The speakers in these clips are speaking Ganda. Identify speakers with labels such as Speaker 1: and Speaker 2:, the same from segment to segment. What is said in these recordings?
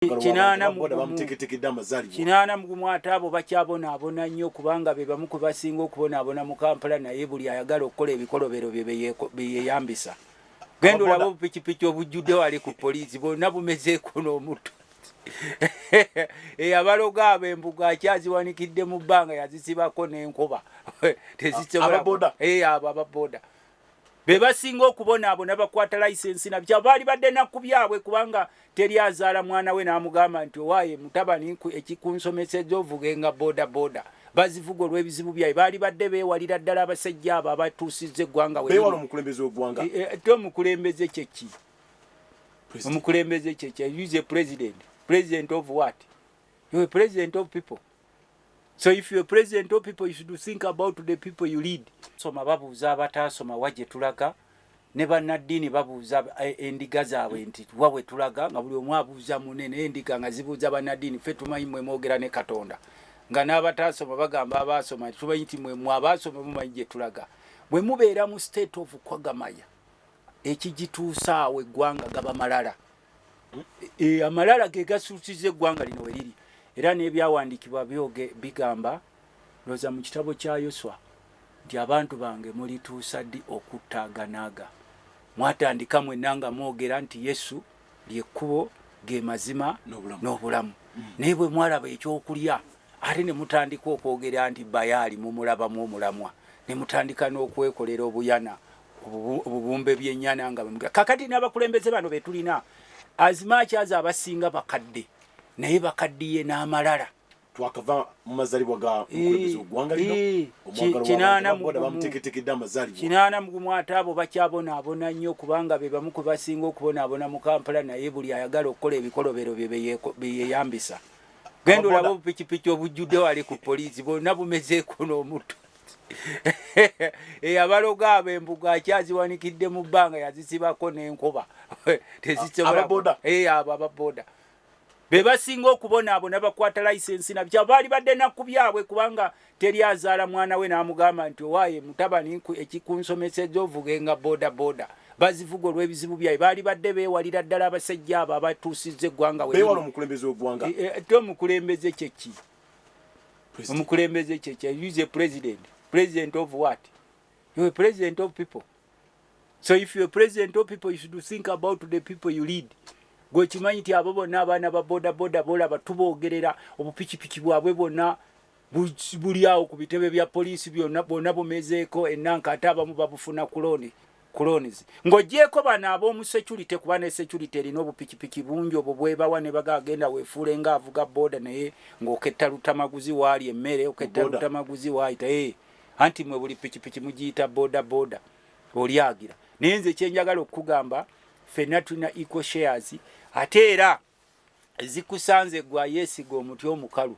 Speaker 1: Kinana mugumu ate abo bakyabonaabona nnyo kubanga be bamu basinga okubonaabona mu Kampala naye buli ayagala okukola ebikolobero bye yeyambisa. Genda olaba obupikipiki obujjudde wali ku poliisi bonna bumezeeko n'omutto. Abaloga abo embuga akyaziwanikidde mu bbanga yazisibako n'enkuba. Ababoda be basinga okubonaabona bakwata layisensi nabyo baali badde nakku byabwe kubanga teri azaala mwana we n'amugamba nti owaaye mutabani ekikunsomesezza ovugenga boda bazivuga olw'ebizibu byaye baali badde beewalira ddala abasajja abo abatuusizza eggwanga
Speaker 2: beewala omukulembeze w'eggwanga
Speaker 1: te omukulembeze kyeki omukulembeze kyeki use a president of what? You're a president of people. So if you're a president of people, you should think about the people you lead. Soma babuuza abataasoma wajje tulaga ne bannaddiini babuuza endiga zaabwe nti wawe tulaga nga buli omu abuuza munene endiga nga zibuuza bannaddiini ffe tumanyi mwe mwogera ne Katonda nga n'abataasoma bagamba abaasoma tumanyi nti mwe abaasoma mumanyi gye tulaga bwe mubeera mu state of kwagamaya ekigituusaawo eggwanga gaba malala amalala ge gasuusiza eggwanga lino we liri. Era n'ebyawandiikibwa bigamba loza mu kitabo kya Yoswa nti abantu bange mulituusa ddi okuttaaganaga mwatandika mwenna nga mwogera nti Yesu lyekkubo ge mazima n'obulamu naye bwe mwalaba ekyokulya ate ne mutandika okwogera nti Bayaali mumulabamu omulamwa ne mutandika n'okwekolera obuyana obubumbe by'ennyana nga kakati n'abakulembeze bano be tulina azimaki aza abasinga bakadde naye bakaddiye n'amalala
Speaker 2: twakava mu mazalibwa ga mukulembeze w'eggwanga lino
Speaker 1: Kinana mugumu ate abo bakyabonaabona nnyo kubanga be bamu basinga okubonaabona mu Kampala naye buli ayagala okukola ebikolobero bye yeyambisa. Genda olaba obupikipiki obujjudde wali ku poliisi bonna bumezeeko n'omutto. Abaloga abo embuga akyaziwanikidde mu bbanga yazisibako n'enkuba. Ababoda be basinga okubonaabona bakwata layisensi nabyo baali badde nakku byabwe kubanga teri azaala mwana we n'amugamba nti owaaye mutabani ekikunsomesezza ovugenga boda bazivuga olw'ebizibu byaye baali badde beewalira ddala abasajja abo abatuusizza eggwanga
Speaker 2: beewala omukulembeze w'eggwanga
Speaker 1: te omukulembeze kyeki omukulembeze kyeki use a president of what? You're a president of people. So if you're a president of people, you should think about the people you lead. Gwe kimanyi nti abo bonna abaana ba boda bolaba tuboogerera obupikipiki bwabwe bonna buli awo ku bitebe bya poliisi bonna bumezeeko ennanka ate abamu babufuna colonies ng'ogyeko bano ab'omu security kuba ne security erina obupikipiki bungi obwo bwebawa ne bagagenda weefuule ng'avuga boda naye ng'oketta lutamaguzi waali emmere oketta lutamaguzi waayita anti mwe buli pikipiki mugiyita boda oli agira naye nze kyenjagala okukugamba ffenna tulina equal shares ate era zikusanze gwa yeesiga omuti omukalu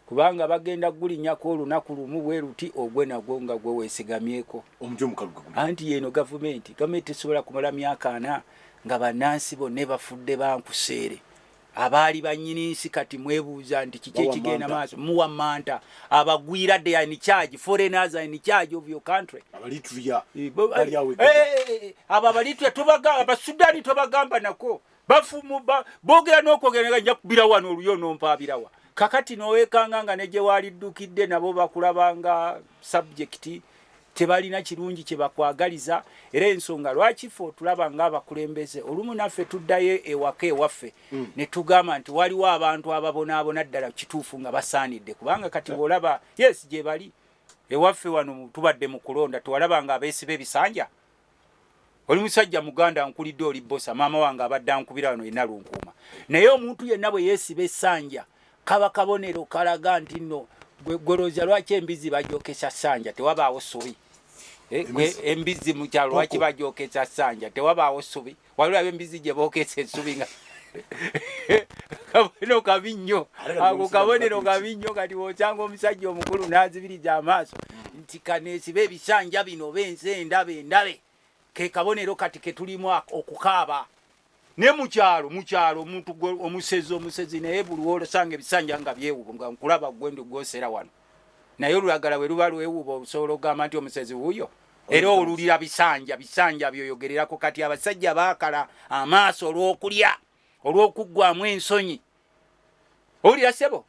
Speaker 1: kubanga bagenda gulinnyako olunaku lumu bwe luti ogwe nagwo nga gwe weesigamyeko
Speaker 2: omuti omukalu
Speaker 1: anti yeeno gavumenti tesobola kumala myaka 4 nga bannansi bonna bafudde bankuseere abaali bannyini nsi kati mwebuuza nti kiki ekigenda maaso muwa manta abagwira they are in charge foreigners are in charge of your country abo abalitya abasudani tobagamba nako boogera n'okwogera nja kubira wano oluyo nompaabirawa kakati n'owekanga nga ne gye waaliddukidde nabo bakulabanga subject tebalina kirungi kye bakwagaliza era ensonga lwaki ffe otulaba ng'abakulembeze olumu naffe tuddayo ewaka ewaffe ne tugamba nti waliwo abantu ababonaabona ddala kituufu nga basaanidde kubanga kati bw'olaba yes gye bali ewaffe wano tubadde mu kulonda tewalaba nga abeesiba ebisanja oli musajja muganda nkulidde oli bosa maama wange abadde ankubira wano yenna lunkuuma naye omuntu yenna bwe yeesiba essanja kaba kabonero kalaga nti nno gwelooza lwaki embizi bagyokesa ssanja tewabaawo ssubi embizi mu kyalo lwaki bagyokesa ssanja tewabaawo ssubi waliwo embizi gye bookesa essubi nga kabonero kabi nnyo ako kabonero kabi nnyo kati bw'osanga omusajja omukulu n'azibiriza amaaso nti kaneesiba ebisanja bino bensi endabe ke kabonero kati ke tulimu okukaaba ne mukyalo omuntu omusezi naye buli olosanga ebisanja nga byewuba nkulaba gwendo gwosera wano naye olulagala bwe luba lwewuba osobola okugamba nti omusezi wuuyo era olulira bisanja byoyogererako kati abasajja baakala amaaso olw'okulya olw'okuggwamu ensonyi. Owulira ssebo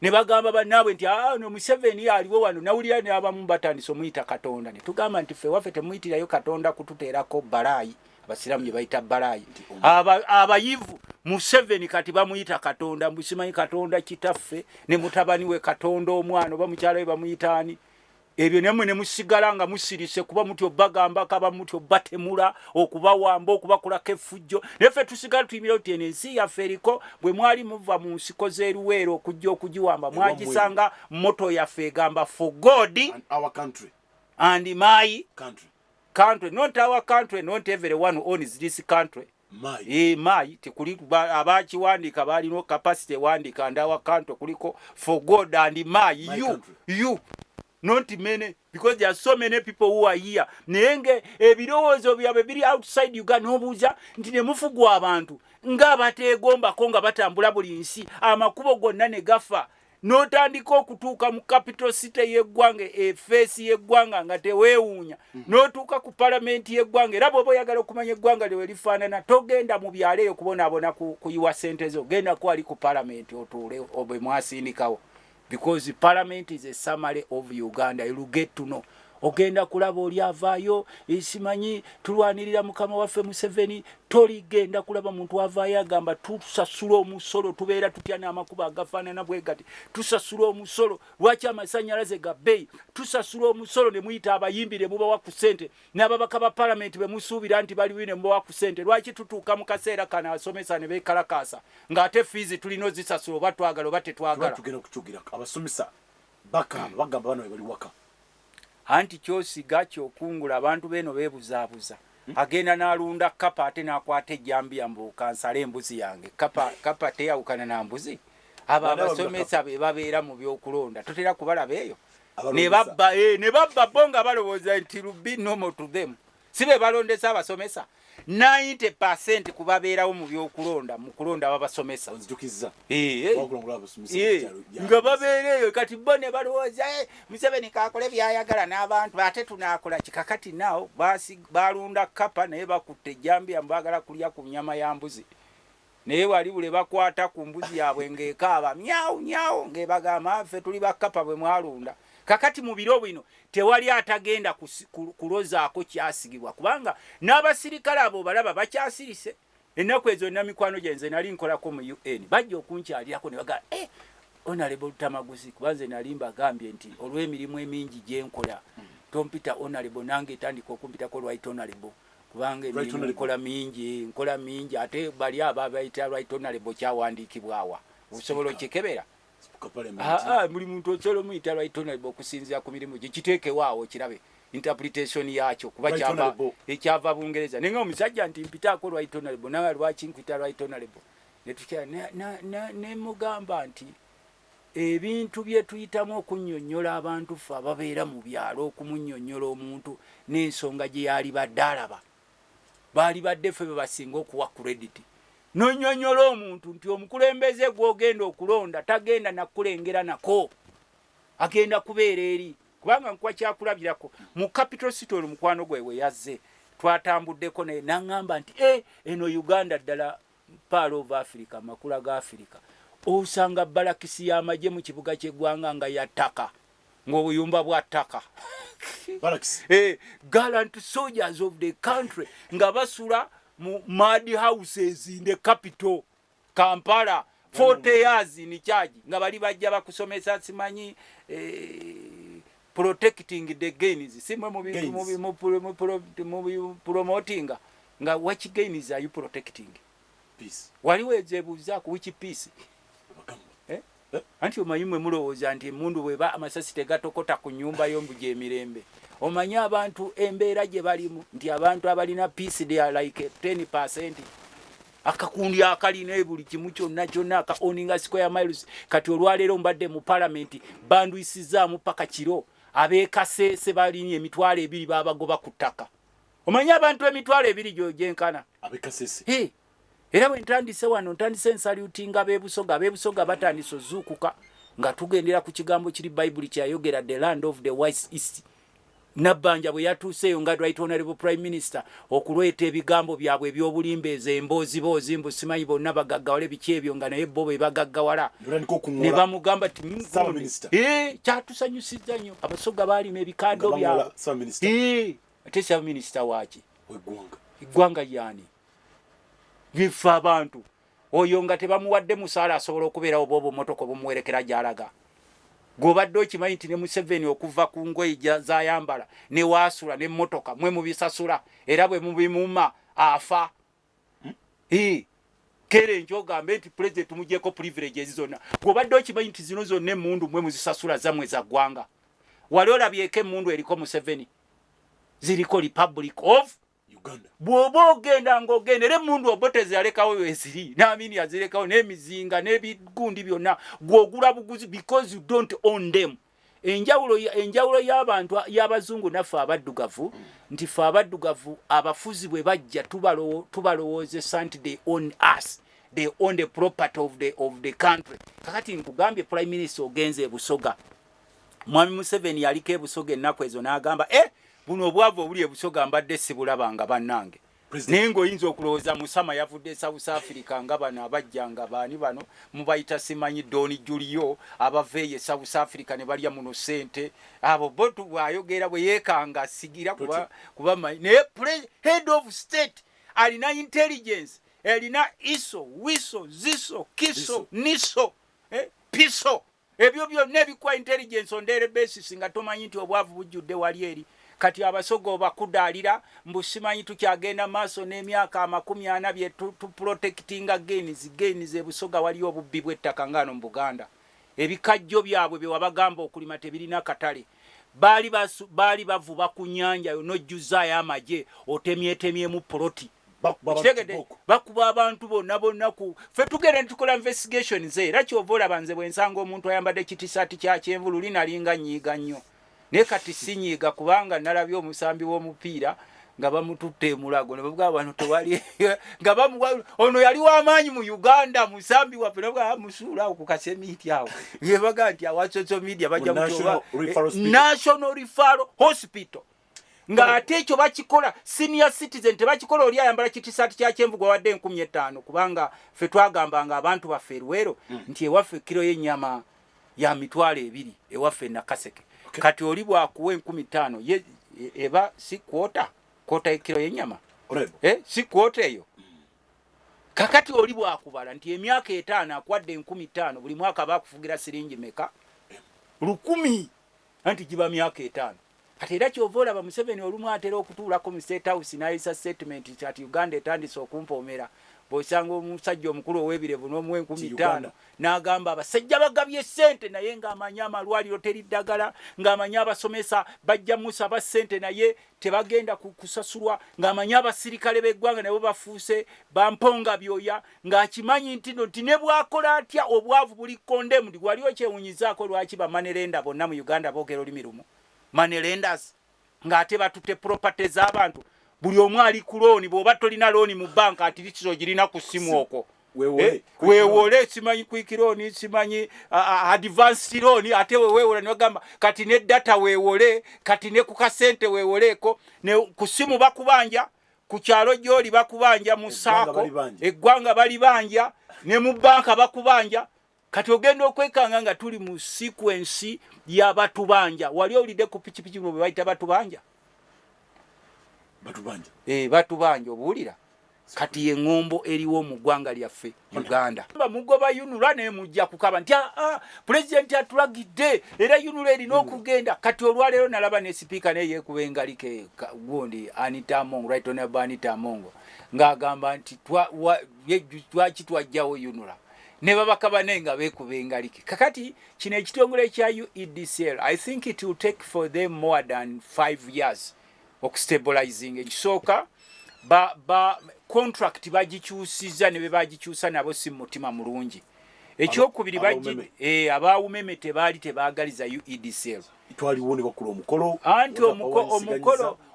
Speaker 1: ne bagamba bannaabwe nti no Museveni aliwo wano, nawulira ne abamu batandise omuyita Katonda. Ne tugamba nti ffe waffe temuyitirayo Katonda kututeerako balaayi, abasiraamu gye bayita balaayi. Abayivu Museveni kati bamuyita Katonda, mbusimanyi Katonda kitaffe ne mutabani we Katonda omwana oba mukyala we bamuyitaani. Ebyo nemwe ne musigala nga musirise kuba mutyo bagamba kaba mutyo batemula okubawamba okubakolako effujjo. Neffe tusigala tuyimira uti ensi yaffe eriko bwe mwali muva mu nsiko z'eruweero okujja okugiwamba mwagisanga moto yaffe egamba for God
Speaker 2: and our country
Speaker 1: and my
Speaker 2: country,
Speaker 1: not our country, not everyone owns this country. My tekuli abakiwandiika balina capacity wandika and our country kuliko for God and my you not many, because there are so many people who are here. Nenge ebirowoozo byabwe biri outside Uganda nobuuza nti ne mufugwa abantu nga bateegomba ko nga batambula buli nsi amakubo gonna ne gafa n'otandika okutuuka mu capital city y'eggwanga face y'eggwanga nga teweewuunya n'otuuka ku parliament y'eggwanga era bw'oba oyagala okumanya eggwanga lyewe lifaanana togenda mu byalo eyo kubonaabona kuyiwa ssente zo genda kwali ku parliament otuule obwe mwasindikawo. Because parliament is a summary of Uganda. You will get to know. Ogenda kulaba oli avaayo esimanyi tulwanirira mukama waffe Museveni toligenda kulaba muntu avaayo agamba tusasula omusolo tubeera tutya n'amakubo agafaanana bwe gati tusasula omusolo lwaki amasannyalaze ga bbeeyi tusasula omusolo ne muyita abayimbi ne mubawa ku ssente n'ababaka ba parliament be musuubira nti baliwi ne mubawa ku ssente lwaki tutuuka mu kaseera kana abasomesa ne beekalakaasa ng'ate fiizi tulina ozisasula oba twagala oba tetwagala.
Speaker 2: Tugenda kukyogera abasomesa bagamba bano bali waka
Speaker 1: anti kyosiga kyokungula abantu beno beebuzaabuza agenda n'alunda kapa ate n'akwata ejjambiya mbuuka nsala embuzi yange kapa teyawukana na mbuzi. Abo abasomesa be babeera mu byokulonda totera kubalaba eyo ne babba bo nga balowooza nti rubi normal to them. Si be balondesa abasomesa 90% kubabeerawo mu byokulonda mu kulonda abasomesa nga babeereeyo kati bo ne balowooza Museveni kaakole byayagala n'abantu ate tunaakola kikakati naawo balunda kapa naye bakutte ejjambiya mbagala kulya ku nyama ya mbuzi naye wali bule bakwata ku mbuzi yaabwe ng'ekaaba myawu myawu ng'ebagamba ffe tuli bakapa bwe mwalunda. Kakati mu biro bino tewali atagenda kulozaako kyasigibwa kubanga n'abasirikale abo balaba bakyasirise. Ennaku ezo nna mikwano gye nze nali nkolako mu UN bajja okunkyalirako ne bagamba Honorable Tamaguzi kuba nze nali mbagambye nti olw'emirimu emingi gye nkola tompita Honorable nange etandika okumpitako Right Honorable kubanga emirimu nkola mingi ate bali abo bayita Right Honorable kyawandiikibwawa osobola okikebera. Buli muntu osobola omuyita Right Honorable okusinziira ku mirimu gye kiteekewo awo kirabe interpretation yakyo kuba ekyava Bungereza naye nga omusajja nti mpitaako Right Honorable nawe lwaki nkwita Right Honorable ne mugamba nti ebintu bye tuyitamu okunnyonnyola abantu ffe ababeera mu byalo okumunnyonnyola omuntu n'ensonga gye yali badde alaba baali badde ffe be basinga okuwa credit. Nonyonyola omuntu nti omukulembeze gw'ogenda okulonda tagenda nakulengera nako agenda kubeera eri kubanga nkuwa kyakulabirako mu capital city olwo mukwano gwe yazze twatambuddeko naye n'aŋŋamba nti eno Uganda ddala Pearl of Africa makula ga Africa osanga balakisi y'amagye mu kibuga ky'eggwanga nga yattaka ng'obuyumba bwa ttaka gallant soldiers of the country nga basula mu mud houses in the capital Kampala 40 years in charge nga bali bajja bakusomesa simanyi protecting the gains simwe mu promoting nga which gains are you protecting? Peace. Waliwo ezebuuza ku which peace? Anti omanyi mwe mulowooza nti emundu bweba amasasi tegatokota ku nnyumba y'ombuja emirembe omanyi abantu embeera gye balimu nti abantu abalina peace they are like 10%. Akakundi akalina buli kimu kyonna kyonna aka owning square miles kati olwaleero mbadde mu parliament bandwisizaamu paka kiro abeekasese balina emitwalo 2 babagoba ku ttaka. Omanyi abantu emitwalo 2 gy'ojenkana abeekasese era bwe ntandise wano ntandise nsalutinga abeebusoga batandise ozuukuka nga tugendera ku kigambo kiri Bible kyayogera the land of the wise east Nabbanja bwe yatuuseeyo nga Right Honorable Prime Minister okulweta ebigambo byabwe eby'obulimbeezo emboozi mbu simanyi bonna bagaggawale biki ebyo nga naye bo be bagaggawala ne bamugamba ti kyatusanyusizza nnyo abasoga baalima ebikando byabwe ate Ssaaba Minisita waaki eggwanga yaani bifa abantu oyo nga tebamuwadde musaala asobola okubeerawo bwoba omotoka obumuwerekera gy'alaga gobadde okimanyi nti ne Museveni okuva ku ngoye zayambala ne waasula n'emmotoka mwe mubisasula era bwe mubimuma afa kere njogambe nti president tumugyeko privileges zonna gobadde okimanyi nti zino zonna emmundu mwe muzisasula zammwe za ggwanga wali olabyeko emmundu eriko Museveni ziriko Republic of Uganda bw'oba ogenda ng'ogenda era emmundu obotezi yalekawo weziri n'amini yazirekawo n'emizinga n'ebigundi byonna gw'ogula buguzi because you don't own them. Enjawulo y'abantu y'abazungu naffe abaddugavu nti ffe abaddugavu abafuzi bwe bajja tubalowoozesa nti they own us, they own the property of the country. Kakati nkugambye Prime Minister ogenze e Busoga, Mwami Museveni yaliko e Busoga ennaku ezo n'agamba buno obwavu obuli e Busoga mbadde sibulabanga bannange naye ng'oyinza okulowooza Musama yavudde South Africa nga bano abajja nga baani bano mubayita simanyi Doni Julio abaveeyo e South Africa ne balya muno ssente abo botu bw'ayogera bwe yeekanga asigira kuba manyi naye head of state alina intelligence alina iso wiso ziso kiso niso piso ebyo byonna ebikuwa intelligence on daily basis nga tomanyi nti obwavu bujjudde wali eri. Kati abasogo bakudalira mbusimanyi tukyagenda maaso n'emyaka 40 bye tu protectinga gains e Busoga wali obubbi bw'ettaka ngano mu Buganda ebikajjo byabwe bye wabagamba okulima tebirina katale baali bavuba ku nnyanja yo nojjuza amaje otemyetemyemu poloti bakuba abantu bonna ku fe tugenda tukola investigation ze era kyovola banze bwensanga omuntu ayambadde kitisaati kya kyenvu luli nalinga nyiga nnyo ne kati sinyiga kubanga nalabye omusambi w'omupiira nga bamututte mulago ne bavuga abantu tewali nga ono yali w'amaanyi mu Uganda musambi waffe nabwa musula ku Kasemiti awo yebaga nti awa social media bajja kutoba National Referral Hospital nga ate ekyo bakikola senior citizen tebakikola oli ayambala kitisaati kya kyenvu gwa wadde 15 kubanga ffe twagambanga abantu baffe Luwero nti ewaffe kilo y'ennyama ya mitwalo 2 ewaffe na Kaseke. Kati oli bwakuwa 15 eba si kwota ekiro y'ennyama si kwota eyo kakati oli bwakubala nti emyaka 5 akwadde 15 buli mwaka bakufugira siringi meka 1000 anti giba myaka 5 kati era kyovola ba Museveni olumu atera okutuulako mu State House n'ayisa statement ati Uganda etandise okumpoomera bw'osanga omusajja omukulu ow'ebirevu n'omuwa 15 n'agamba abasajja bagabye ssente naye ng'amanya amalwaliro teri ddagala ng'amanya abasomesa bajja musaba ssente naye tebagenda kusasulwa ng'amanya abasirikale b'eggwanga nabo bafuuse bamponga byoya ng'akimanyi nti ne bwakola atya obwavu buli condemned waliwo kyewunyizaako lwaki bamanerenda bonna mu Uganda boogera olulimi lumu manerendas ng'ate batutte property z'abantu buli omu ali ku looni bw'oba tolina looni mu banka ati likizo girina ku simu okwo weewole simanyi quick loan simanyi advanced loan ate weewole n'ogamba kati ne data weewole kati ne ku kasente weewoleko ne ku simu bakubanja ku kyalo gy'oli bakubanja mu saako eggwanga bali banja ne mu banka bakubanja kati ogenda okwekanga nga tuli mu sequence y'abatubanja wali olidde ku pikipiki bwe bayita batubanja batubanja obuulira kati engombo eriwo mu ggwanga lyaffe Uganda mugoba yunula ne mujja kukaba nti president atulagidde era yunula erina okugenda kati olwaleero nalaba ne speaker ne yeekubengalike gundi Anita Amongo Right Honorable Anita Amongo ng'agamba nti twaki twajjawo yunula ne babakaba nenga beekubengalike kakati kino ekitongole kya UEDCL I think it will take for them more than 5 years okustabilizing ekisooka ba contract bagikyusiza ne bebagikyusa nabo si mutima mulungi ekyokubiri abaawumeme tebaali tebaagaliza UEDCL
Speaker 2: twaliwo ne bakula omukolo
Speaker 1: anti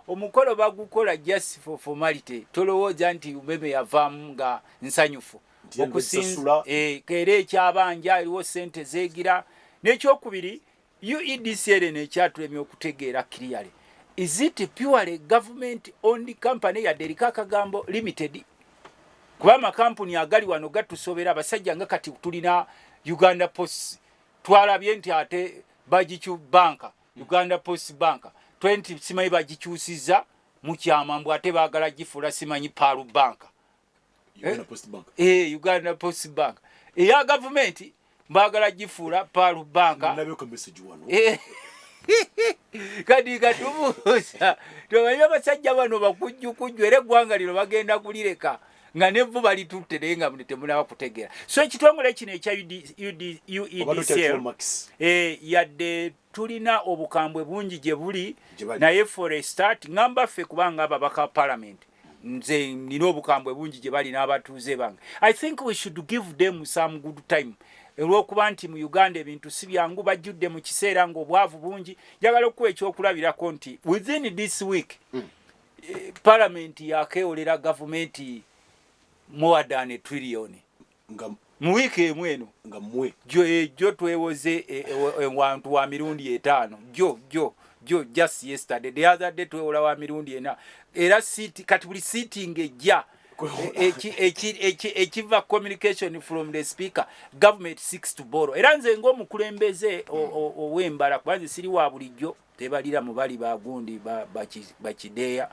Speaker 1: omukolo bagukola just for formality tolowooza nti umeme yavaamu nga nsanyufu okusinza era ekyabanja eriwo sente zeegira n'ekyokubiri UEDCL nekyatulemye okutegeera clearly is it purely government owned company ya Derika Kagambo Limited? Kuba amakampuni agali wano gatusobera abasajja nga kati tulina Uganda Post twalabye nti ate bagichu banka Uganda Post Bank 20 simanyi bagikyusiza mu kyama mbw ate baagala gifula simanyi Palu Bank
Speaker 2: Uganda Post Bank
Speaker 1: Uganda Post Bank eya government baagala gifula Palu Bank
Speaker 2: nabyo ka message wano
Speaker 1: kadi katubuuza tumanyi abasajja bano bakujjukujju era eggwanga lino bagenda kulireka nga nevu balitutte naye nga temunaba kutegeera so ekitongole kino ekya UEDCL yadde tulina obukambwe bungi gye buli naye for a start ngamba ffe kubanga ababaka parliament nze nina obukambwe bungi gye bali n'abatuuze bange I think we should give them some good time olw'okuba nti mu Uganda ebintu si byangu bajjudde mu kiseera ng'obwavu bungi njagala okuwa ekyokulabirako nti within this week parliament yakeolera gavumenti more than a trillion mu wiiki emu eno
Speaker 2: nga mmwe
Speaker 1: jo twewoze wantu wa mirundi 5 jo just yesterday the other day twewola wa mirundi 4 era seat kati buli sitting ejja ekiva communication from the speaker government seeks to borrow era nze ng'omukulembeze ow'embala kubanze siri wa bulijjo tebalira mu bali bagundi bakideya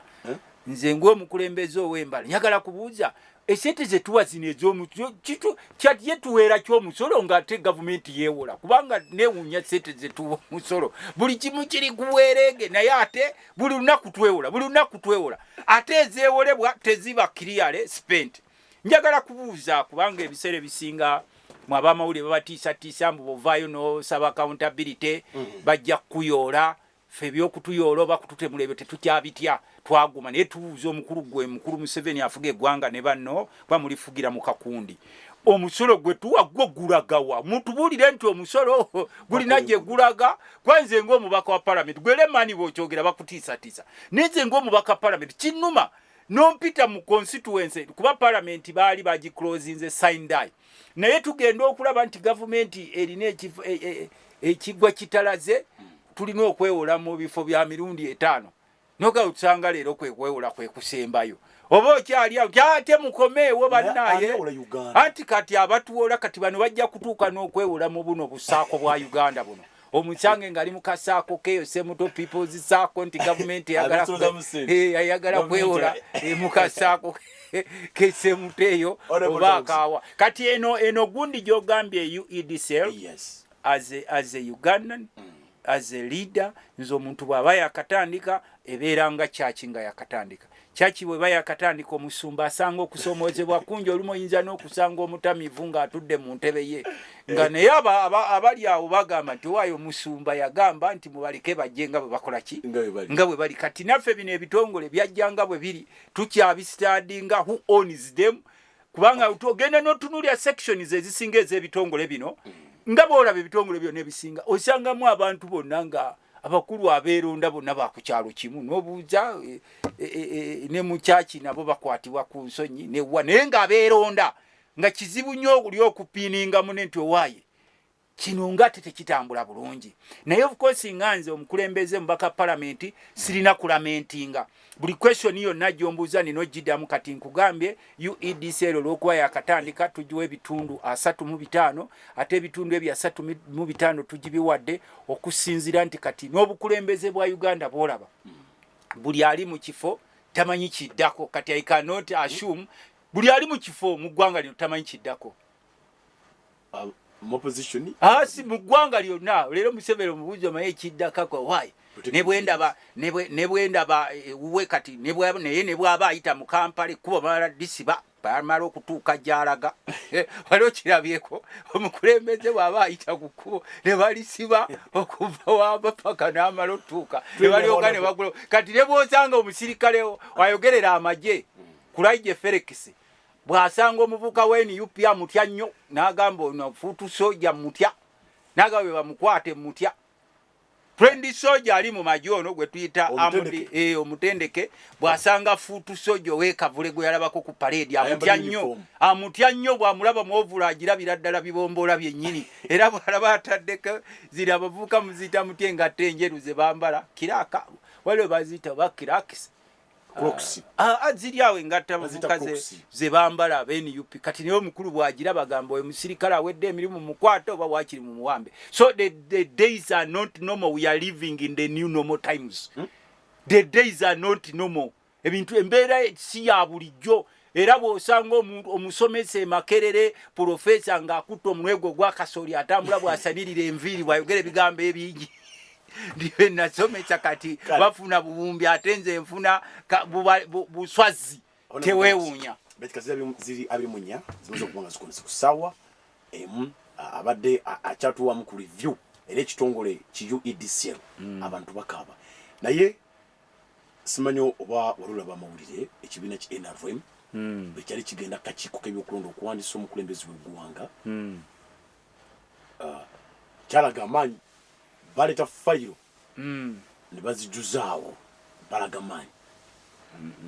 Speaker 1: nze ng'omukulembeze ow'embala njagala kubuuza esente ze tuwa zino ez'omukyatiye tuweera ky'omusolo ng'ate gavumenti yeewola kubanga neewuunya sente ze tuwa omusolo buli kimu kiri kuweerenge naye ate buli lunaku twewola ate ezeewolebwa teziba clearly spent njagala kubuuza kubanga ebiseera ebisinga mwabamawulire babatiisatiisa mbu bovaayo n'osaba accountability bajja kukuyoola ffe ebyokutuyoola oba kututemula ebyo tetukyabitya twaguma naye tubuuza omukulu gwe mukulu Museveni afuga eggwanga ne banno kuba mulifugira mu kakundi omusolo gwe tuwa gwo gulagawa mutubuulire nti omusolo gulina gye gulaga kwanze ng'omubaka wa parliament gwe lemani bw'okyogera bakutiisatiisa nenze ng'omubaka wa parliament kinnuma nompita mu constituency kuba parliament baali bagiclosinze Sindai naye tugenda okulaba nti gavumenti erina ekigwa kitalaze tulina okwewola mu bifo bya mirundi 5 noga utsanga leero kwewola kusembayo oba okyali ate mukomeewo bannaye anti kati abatuwola kati bano bajja kutuuka n'okwewola mu buno busaako bwa Uganda buno omutyange ngali mu kasaako keyo Semuto People's Saako nti gavumenti yagala kwewola mu kasaako kesemuto eyo oba akaawa kati eno gundi gy'ogambye UEDCL as a Ugandan as a leader nzo omuntu bw'aba yakatandika ebeera nga kyaki nga yakatandika kyaki bwe bayakatandika omusumba asanga okusomoozebwa kungi olumu oyinza n'okusanga omutamivu ng'atudde mu ntebe ye nga naye abali awo bagamba nti waayo omusumba yagamba nti mubaleke bajje nga bwe bakola ki nga bwe bali kati naffe bino ebitongole byajja nga bwe biri tukyabistadinga who owns them kubanga ogenda n'otunulya sections ezisinga ez'ebitongole bino nga boolaba ebitongole byonna ebisinga osangamu abantu bonna nga abakulu abeeronda bonna bakukyalo kimu n'obuuza ne mukyaki nabo bakwatibwa ku nsonyi newa naye ng'abeeronda nga kizibu nnyo okuli okupiiningamu nenti owaaye kino nga tekitambula bulungi naye of course nga nze omukulembeze mubaka parliament sirina kulamentinga buli question yonna gy'ombuuza nino giddamu kati nkugambye UEDCL olw'okuba yakatandika tugiwa ebitundu 35 ate ebitundu ebyo 35 tugibiwadde okusinzira nti kati n'obukulembeze bwa Uganda bwolaba buli ali mu kifo tamanyi kiddako kati I cannot assume buli ali mu kifo mu ggwanga lino tamanyi kiddako
Speaker 2: opposition
Speaker 1: si mu ggwanga lyonna leero Museveni omubuuzi maye kiddakako why ne bwendaba uwe kati naye ne bw'aba ayita mu Kampala ekkubo bamala disiba bamala okutuuka gy'alaga waliwo kirabyeko omukulembeze bw'aba ayita ku kkubo ne balisiba okuva wamba paka n'amala otuuka ne balyoka ne bagula kati ne bw'osanga omusirikale wayogerera amagye Kulaije Felix bw'asanga omuvuka w'NUP amutya nnyo n'agamba ono fuutu soja mutya n'agamba bamukwate mutya Prendi soja ali mu majono gwe tuyita amudi omutendeke bw'asanga fuutu soja w'ekavule gwe yalabako ku parade amutya nnyo bw'amulaba mu ovula agirabira ddala bibombola byennyini era bw'alaba ataddeko ziri abavubuka muziyita mutye engatte enjeru ze bambala kiraka wale bazita bakiraks
Speaker 2: Crocs.
Speaker 1: Ziri awe ngatta mukaze ze bambala ab'NUP kati niyo mukulu bwagira bagamba oyo musirikale awedde emirimu mukwata oba wakiri mu muwambe. So the days are not normal. We are living in the new normal times. The days are not normal. Ebintu embeera si ya bulijjo. Era bw'osanga omusomesa Makerere profesa ng'akutta omulwego gwa Kasoli atambula bw'asanirira enviiri bw'ayogera ebigambo ebingi. Ndiwe nasomesa kati bafuna bubumbi ate nze nfuna buswazi tewewuunya.
Speaker 2: Betika ziri abiri munya zimaze okubanga zikonese ku ssaawa emu abadde akyatuwamu ku review era ekitongole ki UEDCL abantu bakaaba naye simanyi oba walulaba amawulire ekibiina ki NRM bwe kyali kigenda kakiiko k'ebyokulonda okuwandiisa omukulembeze w'eggwanga kyalaga amaanyi baleta fayiro ne bazijuzaawo balaga amaanyi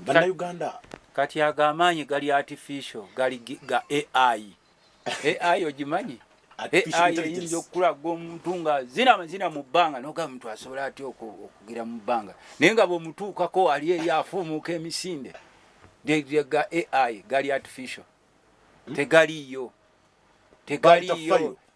Speaker 2: bannayuganda
Speaker 1: kati agamaanyi gali artificial gali ga AI ogimanyi AI eyinza okulaga omuntu nga zina mu bbanga noga muntu asobola atya okugira mu bbanga naye nga bw'omutuukako ali eri afuumuuka emisinde ga AI gali artificial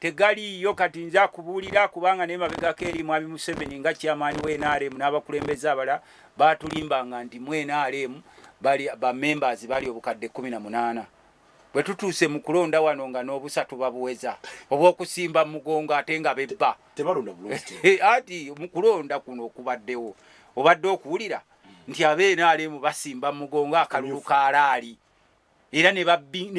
Speaker 1: tegaliyo kati nza akubuulira kubanga naye mabegako eri Mwami Museveni nga kyamaani w'NRM n'abakulembeze abala baatulimbanga nti mu NRM bali ba members bali obukadde 18 bwe tutuuse mu kulonda wano nga n'obusatu babuweza obw'okusimba mugongo ate nga bebba
Speaker 2: tebalonda bulungi
Speaker 1: ati mu kulonda kuno okubaddewo obadde okuwulira nti NRM basimba mugongo akalulu kaalaali era ne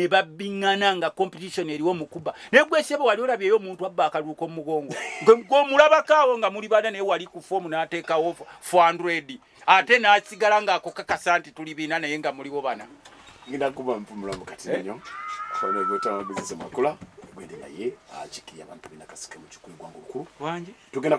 Speaker 1: babbiŋŋana nga competition eriwo mukuba naye gwesebe wali olabyeyo omuntu abba akalulu k'omugongo ng'omulabako awo nga muli bana naye wali ku foomu n'ateekawo 400 ate n'asigala ng'ako kakasa nti tuli bina naye nga muliwo bana
Speaker 2: ngenda kuba mpumulamu kati nnyo ono gwetawagezesa makula gwende naye akikirya abantu bina kasike mu kikulu gwanga olukulu
Speaker 1: wangi
Speaker 2: tugenda